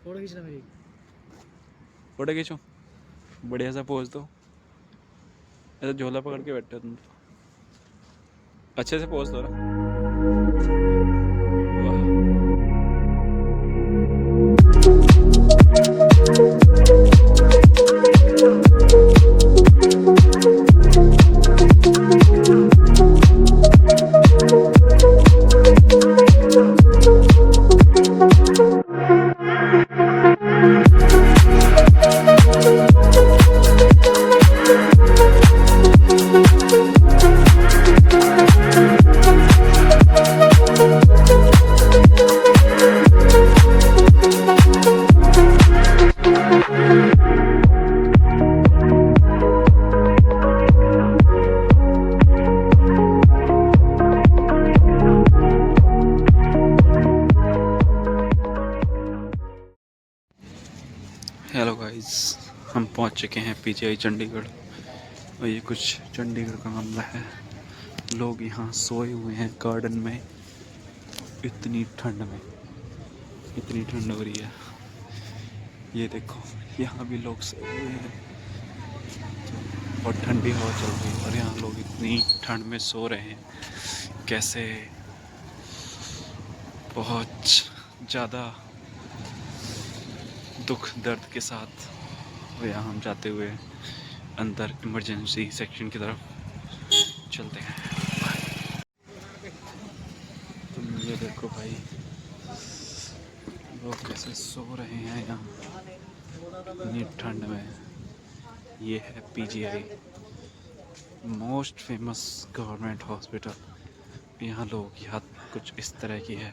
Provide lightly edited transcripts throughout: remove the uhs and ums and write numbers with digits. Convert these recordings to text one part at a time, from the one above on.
Photo खींचना मेरी। Photo खींचो, बढ़िया सा पोज दो। ऐसा झोला पकड़ के बैठे हो तुम तो, अच्छे से पोज दो ना। हेलो गाइस, हम पहुंच चुके हैं पीजीआई चंडीगढ़। और ये कुछ चंडीगढ़ का मामला है। लोग यहाँ सोए हुए हैं गार्डन में, इतनी ठंड में, इतनी ठंड हो रही है। ये देखो, यहाँ भी लोग सोए हुए हैं और ठंडी हवा चल रही है, और यहाँ लोग इतनी ठंड में सो रहे हैं। कैसे, बहुत ज़्यादा दुख दर्द के साथ। और यहाँ हम जाते हुए अंदर इमरजेंसी सेक्शन की तरफ चलते हैं। तुम ये देखो भाई, लोग कैसे सो रहे हैं यहाँ इतनी ठंड में। ये है PGI, most famous government hospital. यहाँ लोगों की हालत कुछ इस तरह की है।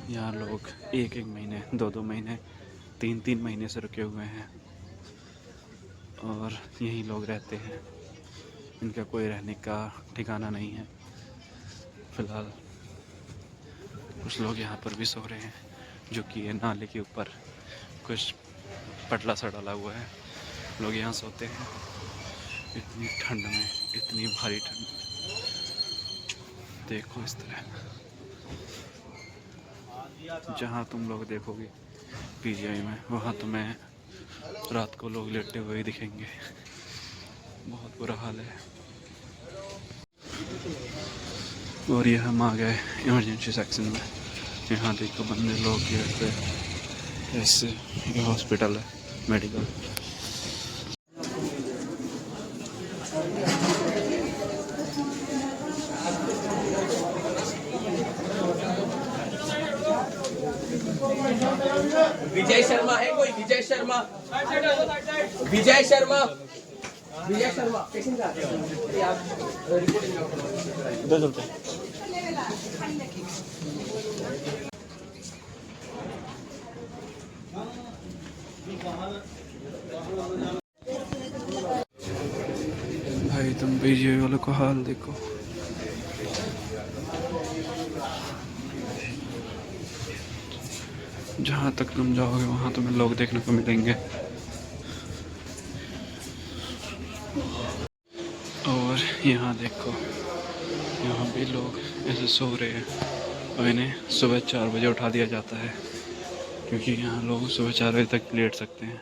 यहाँ लोग एक एक महीने, दो दो महीने, तीन तीन महीने से रुके हुए हैं और यहीं लोग रहते हैं। इनका कोई रहने का ठिकाना नहीं है। फिलहाल कुछ लोग यहाँ पर भी सो रहे हैं, जो कि ये नाले के ऊपर कुछ पटला सा डाला हुआ है। लोग यहाँ सोते हैं इतनी ठंड में, इतनी भारी ठंड। देखो इस तरह, जहाँ तुम लोग देखोगे पीजीआई में, वहाँ तुम्हें रात को लोग लेटे हुए ही दिखेंगे। बहुत बुरा हाल है। और ये हम आ गए इमरजेंसी सेक्शन में। यहाँ देखो बंदे लोग गेट पे, ऐसे ये हॉस्पिटल है, मेडिकल। विजय शर्मा है कोई? विजय शर्मा, विजय शर्मा, विजय शर्मा पेशेंट का इधर चलते हैं। भाई तुम पीजीआई वालों को हाल देखो। जहाँ तक तुम जाओगे वहाँ तुम्हें लोग देखने को मिलेंगे। और यहाँ देखो, यहाँ भी लोग ऐसे सो रहे हैं और इन्हें सुबह 4 बजे उठा दिया जाता है, क्योंकि यहाँ लोग सुबह 4 बजे तक लेट सकते हैं।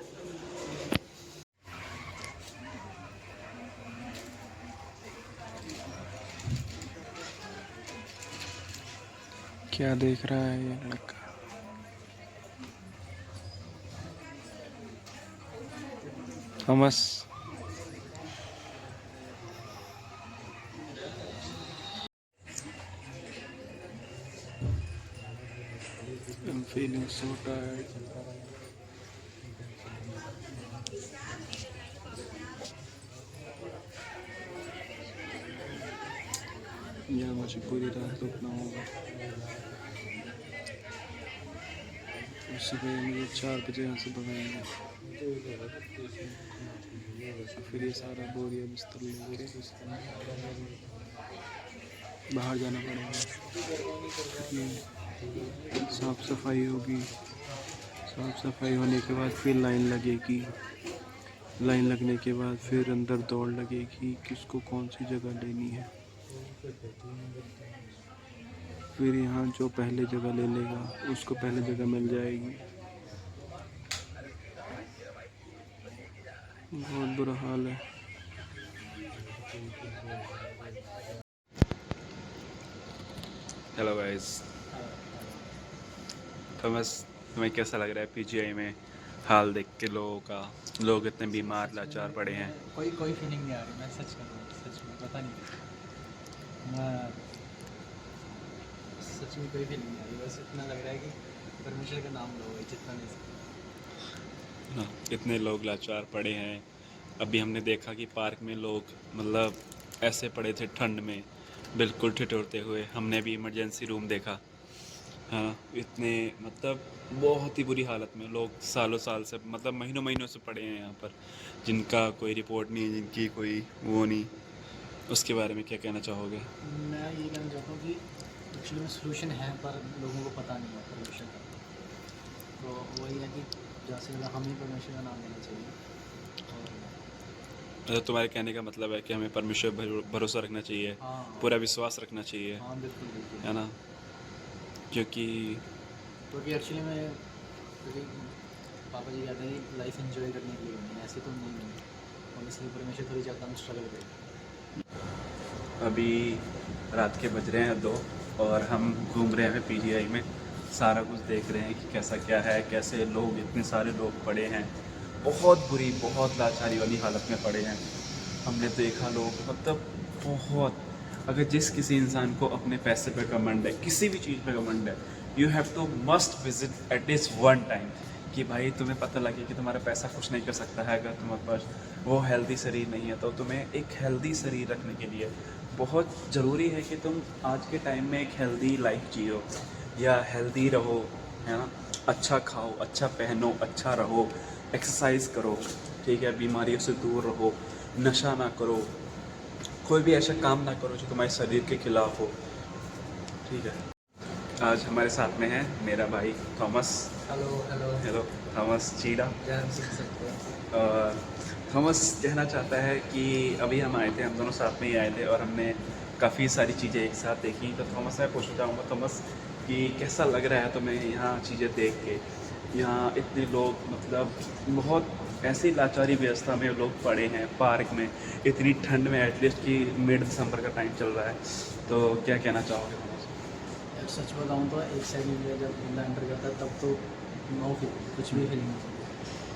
क्या देख रहा है ये लड़का? Thomas, I'm feeling so tired. यहाँ मुझे पूरी रात रुकना होगा। सुबह मुझे 4 बजे यहाँ से भगाएंगे, फिर ये सारा बोरिया बिस्तर लेके बाहर जाना पड़ेगा। साफ सफाई होगी, साफ सफाई होने के बाद फिर लाइन लगेगी, लाइन लगने के बाद फिर अंदर दौड़ लगेगी किसको कौन सी जगह लेनी है। फिर यहाँ जो पहले जगह ले लेगा उसको पहले जगह मिल जाएगी। बहुत बुरा हाल है। हेलो गाइस, थॉमस तुम्हें कैसा लग रहा है पीजीआई में हाल देख के लोगों का? लोग इतने बीमार लाचार पड़े हैं। कोई फीलिंग नहीं आ रही। मैं सच कर रहा हूँ, सच में पता नहीं, मैं सच में कोई फीलिंग नहीं आ रही। बस इतना लग रहा है कि परमेश्वर का नाम लो, जितना नहीं सकता। हाँ, इतने लोग लाचार पड़े हैं। अभी हमने देखा कि पार्क में लोग मतलब ऐसे पड़े थे ठंड में, बिल्कुल ठिठुरते हुए। हमने भी इमरजेंसी रूम देखा। हाँ, इतने मतलब बहुत ही बुरी हालत में लोग सालों साल से मतलब महीनों महीनों से पड़े हैं यहाँ पर, जिनका कोई रिपोर्ट नहीं, जिनकी कोई वो नहीं। उसके बारे में क्या कहना चाहोगे? मैं ये कहना चाहता हूँ कि एक्चुअली में सोल्यूशन है, पर लोगों को पता नहीं है परमेश्वर का। तो वही है कि जैसे हमें परमेश्वर का नाम लेना चाहिए। और मतलब तुम्हारे कहने का मतलब है कि हमें परमेश्वर पर भरोसा रखना चाहिए, हाँ पूरा विश्वास रखना चाहिए, हाँ, बिल्कुल बिल्कुल। है ना? क्योंकि एक्चुअली में पापा जी कहते हैं कि लाइफ एंजॉय करने के लिए नहीं, ऐसे तो नहीं है। और इसलिए परमेश्वर थोड़ी ज़्यादा हम स्ट्रगल करें। अभी रात के बज रहे हैं 2 और हम घूम रहे हैं पीजीआई में। सारा कुछ देख रहे हैं कि कैसा क्या है, कैसे लोग, इतने सारे लोग पड़े हैं। बहुत बुरी, बहुत लाचारी वाली हालत में पड़े हैं। हमने देखा लोग मतलब बहुत, अगर जिस किसी इंसान को अपने पैसे पे घमंड है, किसी भी चीज़ पे घमंड है, you have to must visit at least one time, कि भाई तुम्हें पता लगे कि तुम्हारा पैसा कुछ नहीं कर सकता है। अगर तुम्हारे पास वो हेल्दी शरीर नहीं है तो तुम्हें एक हेल्दी शरीर रखने के लिए बहुत ज़रूरी है कि तुम आज के टाइम में एक हेल्दी लाइफ जियो या हेल्दी रहो, है ना? अच्छा खाओ, अच्छा पहनो, अच्छा रहो, एक्सरसाइज करो, ठीक है? बीमारियों से दूर रहो, नशा ना करो, कोई भी ऐसा काम ना करो जो तुम्हारे शरीर के खिलाफ हो, ठीक है? आज हमारे साथ में है मेरा भाई Thomas. Hello hello hello Thomas चीड़ा। ज्ञान सीख सकते हैं। और थॉमस कहना चाहता है कि अभी हम आए थे, हम दोनों साथ में ही आए थे और हमने काफ़ी सारी चीज़ें एक साथ देखी। तो थॉमस मैं पूछना चाहूँगा थॉमस कि कैसा लग रहा है तुम्हें यहाँ चीज़ें देख के? यहाँ इतने लोग मतलब बहुत ऐसी लाचारी व्यवस्था में लोग पड़े हैं पार्क में, इतनी ठंड में, एटलीस्ट कि मिड दिसंबर का टाइम चल रहा है। तो क्या कहना चाहोगे थॉमस? यार सच बताऊँ तो एक साइड में जब बंदा एंटर करता है तब तो नो फील, कुछ भी फीलिंग नहीं होती।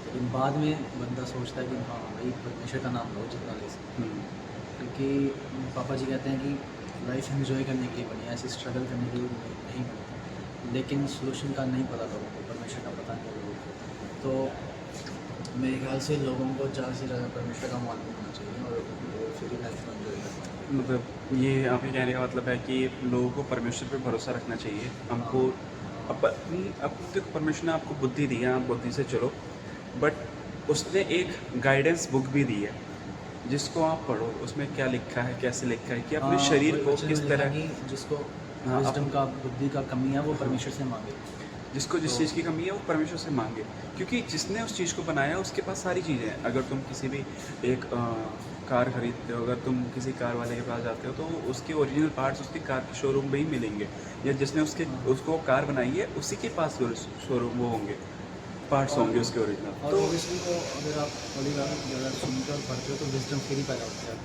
लेकिन बाद में बंदा सोचता है कि हाँ भाई परमेश्वर का नाम लो जितना ले सकते। क्योंकि पापा जी कहते हैं कि लाइफ एंजॉय करने के लिए बनी है, ऐसे स्ट्रगल करने के लिए नहीं बनी। लेकिन सोल्यूशन का नहीं पता लोगों को, परमेश्वर का पता नहीं लोगों को। तो मेरे ख्याल से लोगों को ज़्यादा से ज़्यादा परमेश्वर का मालूम होना चाहिए और फिर ही लाइफ को एंजॉय करना चाहिए। मतलब ये आपके कहने का मतलब है कि लोगों को परमेश्वर पे भरोसा रखना चाहिए। हमको अब देखो, परमेश्वर ने आपको बुद्धि दी है, आप बुद्धि से चलो, बट उसने एक गाइडेंस बुक भी दी है जिसको आप पढ़ो। उसमें क्या लिखा है, कैसे लिखा है कि अपने शरीर को किस तरह, जिसको हाँ, विजडम का, बुद्धि का कमी है वो परमेश्वर से मांगे। जिसको जिस चीज़ की कमी है वो परमेश्वर से मांगे, क्योंकि जिसने उस चीज़ को बनाया उसके पास सारी चीज़ें हैं। अगर तुम किसी भी एक कार खरीदते हो, अगर तुम किसी कार वाले के पास जाते हो तो उसके ओरिजिनल पार्ट्स उसकी कार के शोरूम में ही मिलेंगे, या जिसने उसको कार बनाई है उसी के पास शोरूम वो होंगे, पार्ट्स होंगे उसके ओरिजिनल। और ऑब्वियसली को अगर आप अगर सुनते और पढ़ते हो तो विजडम फिर ही पैदा होता है।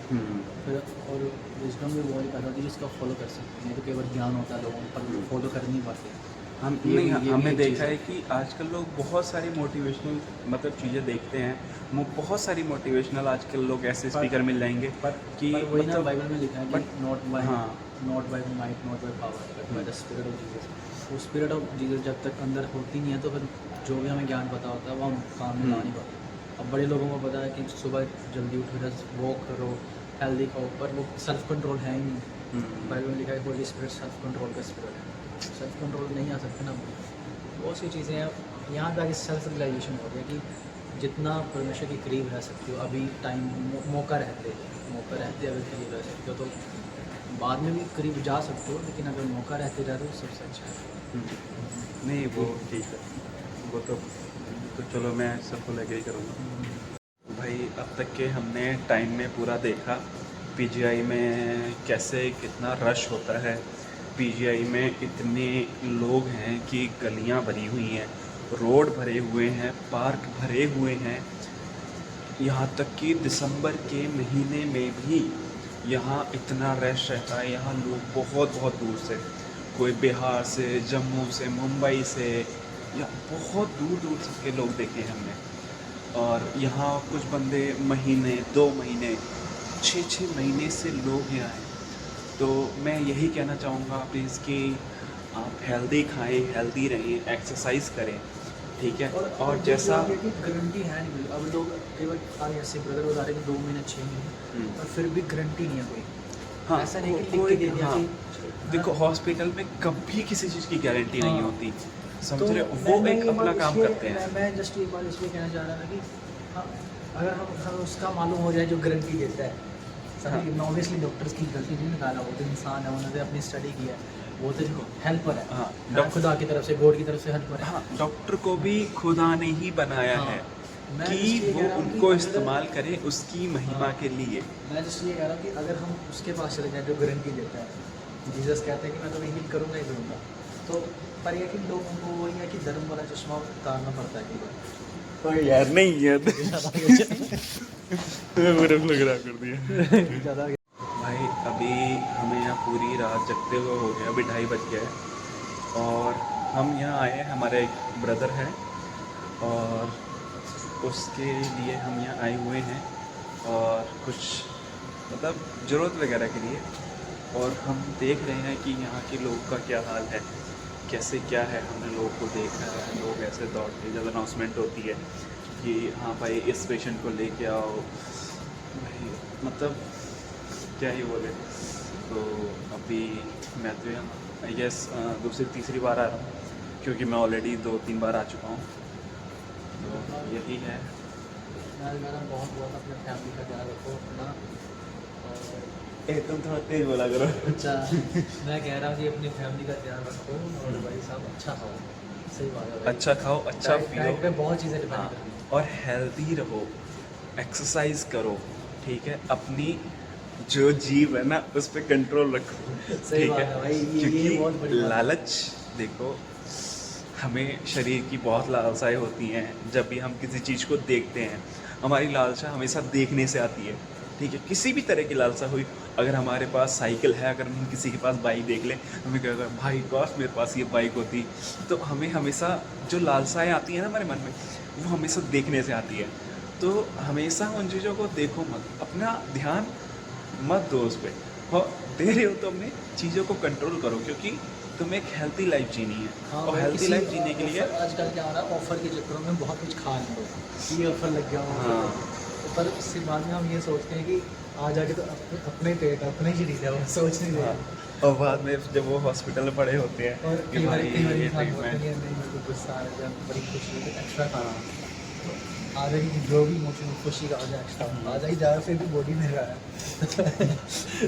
फिर और विजडम भी वो ही पैदा होती है जिसको फॉलो कर सकते हैं। नहीं तो केवल ज्ञान होता है लोगों पर, फॉलो कर नहीं पाते। हमने देखा है कि आजकल लोग बहुत सारी मोटिवेशनल मतलब चीज़ें देखते हैं। बहुत सारी मोटिवेशनल आजकल लोग ऐसे स्पीकर मिल जाएंगे कि वही ना मतलब बाइबल में लिखा है कि नॉट बाय हाँ, not by might, not by power, but by the spirit of Jesus. वो स्पिरिट ऑफ जीसस जब तक अंदर होती नहीं है तो फिर जो भी हमें ज्ञान पता होता है वो हम काम में ला नहीं पाते। अब बड़े लोगों को पता है कि सुबह जल्दी उठो, वॉक करो, हेल्दी खाओ, पर वो सेल्फ कंट्रोल है ही नहीं। बाइबल में लिखा है होली स्पिरिट सेल्फ कंट्रोल का स्पिरिट है। सेल्फ कंट्रोल नहीं आ सकते ना, बहुत सी चीज़ें हैं। यहाँ पे आगे सेल्फ रियलाइजेशन हो गया कि जितना परमेश्वर के करीब रह सकते हो अभी टाइम मौका रहते अगर करीब रह सकते हो तो बाद में भी करीब जा सकते हो, लेकिन अगर मौका रहते रह तो सबसे अच्छा है। नहीं वो ठीक है, वो तो चलो मैं सबको लेके ही करूँगा। भाई अब तक के हमने टाइम में पूरा देखा पीजीआई में कैसे कितना रश होता है। पीजीआई में इतने लोग हैं कि गलियां भरी हुई हैं, रोड भरे हुए हैं, पार्क भरे हुए हैं। यहाँ तक कि दिसंबर के महीने में भी यहाँ इतना रश रहता है। यहाँ लोग बहुत बहुत दूर से, कोई बिहार से, जम्मू से, मुंबई से, या बहुत दूर दूर से के लोग देखे हैं हमने। और यहाँ कुछ बंदे महीने, 2 महीने, 6-6 महीने से लोग यहाँ हैं। तो मैं यही कहना चाहूँगा प्लीज़ कि आप हेल्दी खाएं, हेल्दी रहें, एक्सरसाइज करें, ठीक है। और जैसा गारंटी है नहीं, अब लोग केवल ऐसे ब्रदर बता रहे हैं 2 महीने 6 महीने, और फिर भी गारंटी नहीं है कोई। हाँ, ऐसा नहीं कि लिख के दे दिया हाँ, कि देखो हॉस्पिटल में कभी किसी चीज़ की गारंटी नहीं हाँ। होती, समझ तो रहे हो। वो मैं एक ये अपना बात काम इसलिए- करते हैं। मैं जस्ट एक बात इसलिए कहना चाह रहा था कि हाँ, अगर हम उसका मालूम हो जाए जो गारंटी देता है, हाँ। सभी ऑब्वियसली डॉक्टर्स की गलती नहीं निकाला, वो तो इंसान है, उन्होंने अपनी स्टडी की है, वो तो हेल्पर है। हाँ, खुदा की तरफ से, गॉड की तरफ से हेल्पर है। हाँ, डॉक्टर को भी खुदा ने ही बनाया हाँ। है मैं कि इसलिए वो कह रहा हूँ कि उनको अगर- इस्तेमाल करें उसकी महिमा हाँ। के लिए। मैं जस्ट ये कह रहा हूँ कि अगर हम उसके पास चले जाएँ जो गारंटी देता है, जीसस कहते हैं कि मैं तुम्हें हील करूँगा ही करूँगा, तो पर ये कि लोगों को वही है कि धर्म वाला चश्मा उतारना पड़ता है कई बार। यार नहीं है लग रहा कर दिया ज़्यादा भाई। अभी हमें यहाँ पूरी रात जगते हुए हो गया, अभी 2:30 बज गया है और हम यहाँ आए हैं। हमारा एक ब्रदर है और उसके लिए हम यहाँ आए हुए हैं, और कुछ मतलब ज़रूरत वगैरह के लिए। और हम देख रहे हैं कि यहाँ के लोगों का क्या हाल है, कैसे क्या है। हमने लोगों को देखा है, लोग ऐसे दौड़ते, जब अनाउंसमेंट होती है कि हाँ भाई इस पेशेंट को लेके आओ, भाई मतलब क्या ही बोले। तो अभी मैं तो यहाँ आई गेस दूसरी तीसरी बार आ रहा हूँ, क्योंकि मैं ऑलरेडी 2-3 बार आ चुका हूँ। तो यही है। मेरा बहुत बहुत अपने फैमिली का ख्याल रखो अपना। तुम थोड़ा तेज बोला करो। अच्छा, मैं कह रहा हूँ कि अपनी फैमिली का ध्यान रखो, और भाई साहब अच्छा खाओ, सही बात है भाई। अच्छा खाओ, अच्छा डाइट पियो, पे बहुत चीज़ें डिपेंड हाँ, करती हैं। और हेल्दी रहो, एक्सरसाइज करो, ठीक है। अपनी जो जीव है ना उस पर कंट्रोल रखो, सही ठीक बात है। है भाई, ये बहुत बड़ी क्योंकि बात है। लालच, देखो हमें शरीर की बहुत लालसाएं होती हैं। जब भी हम किसी चीज़ को देखते हैं, हमारी लालसा हमेशा देखने से आती है, ठीक है। किसी भी तरह की लालसा हुई, अगर हमारे पास साइकिल है, अगर हम किसी के पास बाइक देख लें, हमें क्या होगा, भाई काश मेरे पास ये बाइक होती। तो हमें हमेशा जो लालसाएं आती हैं ना हमारे मन में, वो हमेशा देखने से आती है। तो हमेशा उन चीज़ों को देखो मत, अपना ध्यान मत दो उस पर, और दे रहे हो तो अपने चीज़ों को कंट्रोल करो, क्योंकि तुम्हें एक हेल्थी लाइफ जीनी है। हाँ, और हेल्थी लाइफ जीने के लिए आजकल क्या हो रहा है, ऑफर के चक्करों में बहुत कुछ खा रहे लोग, ये ऑफर लग गया, हाँ। पर उसके बाद में हम ये सोचते हैं कि आ जाके तो अपने पेट, अपने ही शरीर है, वो सोच नहीं रहे। हाँ। और बाद में जब वो हॉस्पिटल में पड़े होते हैं और कि कई बार भाई ये ट्रीटमेंट, नहीं, मेरे को गुस्सा आ रहा है, बड़ी खुशी है, एक्स्ट्रा हाँ, आ जाएगी, जो भी इमोशन खुशी का आ जाए एक्स्ट्रा आ जाएगी, ज़्यादा फिर भी बॉडी में रहा है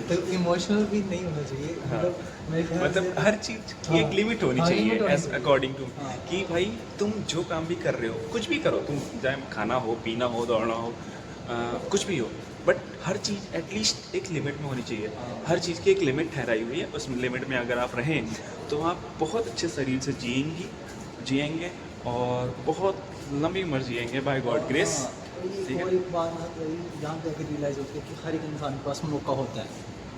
तो इमोशनल भी नहीं होना चाहिए। हाँ। मेरे ख्याल मतलब से- हर चीज़ की एक हाँ। लिमिट होनी हाँ, चाहिए, लिमिट होनी एज चाहिए। अकॉर्डिंग टू हाँ। कि भाई तुम जो काम भी कर रहे हो, कुछ भी करो तुम, चाहे खाना हो, पीना हो, दौड़ना हो, कुछ भी हो, बट हर चीज़ एटलीस्ट एक लिमिट में होनी चाहिए। हाँ। हर चीज़ की एक लिमिट ठहराई हुई है, उस लिमिट में अगर आप रहें तो आप बहुत अच्छे शरीर से जिएंगे और बहुत लंबी उम्र जिएंगे बाय गॉड ग्रेस, हाँ, ठीक है। वो एक बात यहाँ पे आके रियलाइज़ होती है कि हर एक इंसान के पास मौका होता है,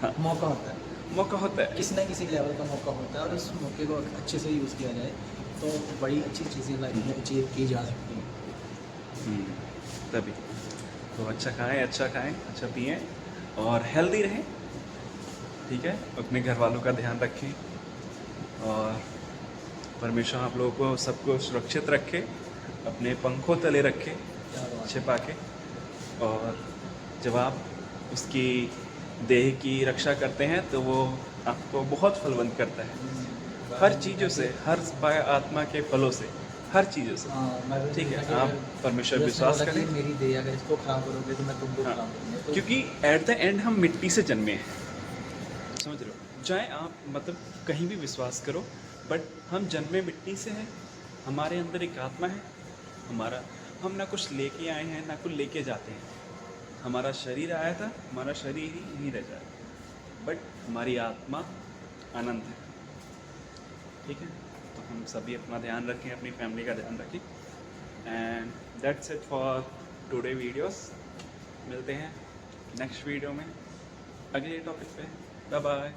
हाँ। मौका होता है, मौका होता है। किसी न किसी लेवल का मौका होता है, और उस मौके को अच्छे से यूज़ किया जाए तो बड़ी अच्छी चीज़ें लाइफ में अचीव की जा सकती हैं। तभी तो अच्छा खाएं, अच्छा पिएं और हेल्दी रहें, ठीक है। अपने घर वालों का ध्यान रखें, और परमेश्वर आप लोगों को सबको सुरक्षित रखे, अपने पंखों तले रखे छिपा के। और जब आप उसकी देह की रक्षा करते हैं तो वो आपको बहुत फलवंत करता है, हर चीज़ों से, हर आत्मा के फलों से, हर चीज़ों से, ठीक है। आप परमेश्वर विश्वास करें, मेरी देह अगर इसको खराब करोगे तो मैं तुमको हाँ। खराब करूँगा, तो क्योंकि एट द एंड हम मिट्टी से जन्मे हैं, समझ रहे हो। चाहे आप मतलब कहीं भी विश्वास करो, बट हम जन्मे मिट्टी से हैं, हमारे अंदर एक आत्मा है हमारा, हम ना कुछ लेके आए हैं ना कुछ लेके जाते हैं, हमारा शरीर आया था, हमारा शरीर ही नहीं रह जाएगा, बट हमारी आत्मा अनंत है। ठीक है, तो हम सभी अपना ध्यान रखें, अपनी फैमिली का ध्यान रखें। And that's it for today videos. मिलते हैं नेक्स्ट वीडियो में अगले टॉपिक पे। Bye bye.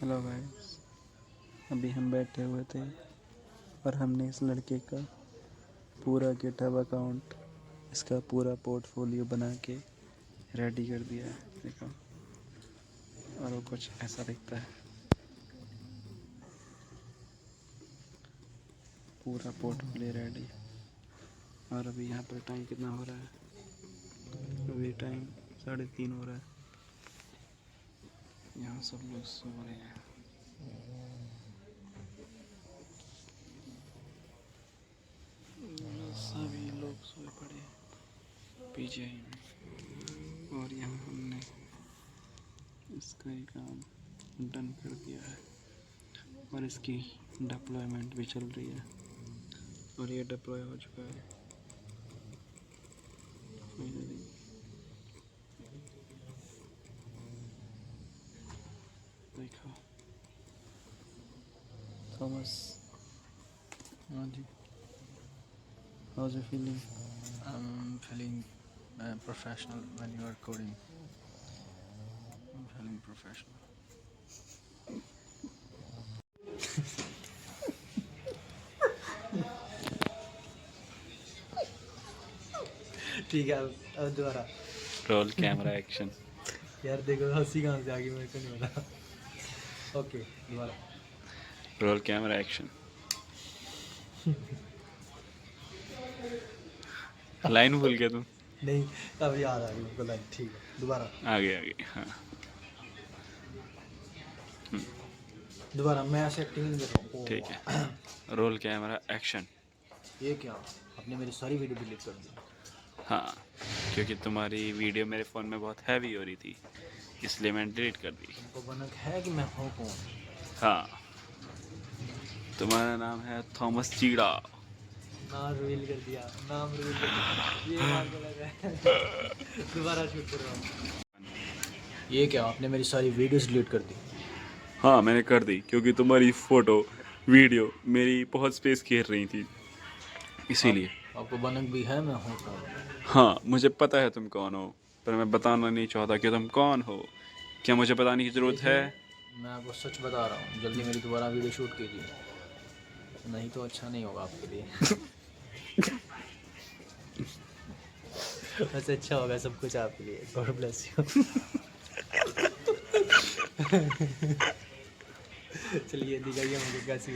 हेलो गाइस, अभी हम बैठे हुए थे और हमने इस लड़के का पूरा गिटहब अकाउंट, इसका पूरा पोर्टफोलियो बना के रेडी कर दिया है। देखो, और वो कुछ ऐसा दिखता है। पूरा पोर्टफोलियो रेडी। और अभी यहाँ पर टाइम कितना हो रहा है? अभी टाइम 3:30 हो रहा है। यहाँ सब लोग सो रहे हैं। सभी लोग सोए पड़े पीजीआई में। और यहाँ हमने इसका ही काम डन कर दिया है और इसकी डिप्लॉयमेंट भी चल रही है और ये डिप्लॉय हो चुका है फाइनली। देखो थॉमस, हाँ जी, how's you feeling? I'm feeling professional when you are coding. I'm feeling professional. ठीक है, अब दोबारा। Roll camera action. यार देखो हंसी कहाँ से आ गई, मेरे को नहीं पता। ओके, दोबारा। Roll camera action. लाइन भूल गया तुम? नहीं, अब याद आ गई मेरे को लाइन। ठीक है, दोबारा आगे आगे, हाँ। दोबारा। मैं ऐसे एक्टिंग नहीं कर रहा हूँ। ठीक है, रोल कैमरा एक्शन। ये क्या, आपने मेरी सारी वीडियो डिलीट कर दी? हाँ, क्योंकि तुम्हारी वीडियो मेरे फ़ोन में बहुत हैवी हो रही थी, इसलिए मैंने डिलीट कर दी। तो बनक है कि मैं हूँ कौन? हाँ, तुम्हारा नाम है थॉमस चीड़ा। नाम रिवील कर दिया, नाम रिवील कर दिया। ये मार के लगा है। दोबारा शूट कर रहा हूँ। ये क्या, आपने मेरी सारी वीडियोस डिलीट कर दी? हाँ, मैंने कर दी क्योंकि तुम्हारी फ़ोटो वीडियो मेरी बहुत स्पेस घेर रही थी, इसीलिए। आपको बनक भी है मैं हूँ कौन? हाँ, मुझे पता है तुम कौन हो, पर मैं बताना नहीं चाहता कि तुम कौन हो। क्या मुझे बताने की ज़रूरत है? मैं आपको सच बता रहा हूँ, जल्दी मेरी दोबारा वीडियो शूट कीजिए, नहीं तो अच्छा नहीं होगा आपके लिए। वैसे अच्छा होगा सब कुछ आपके लिए। God bless you. चलिए दिखाइए मुझे कैसी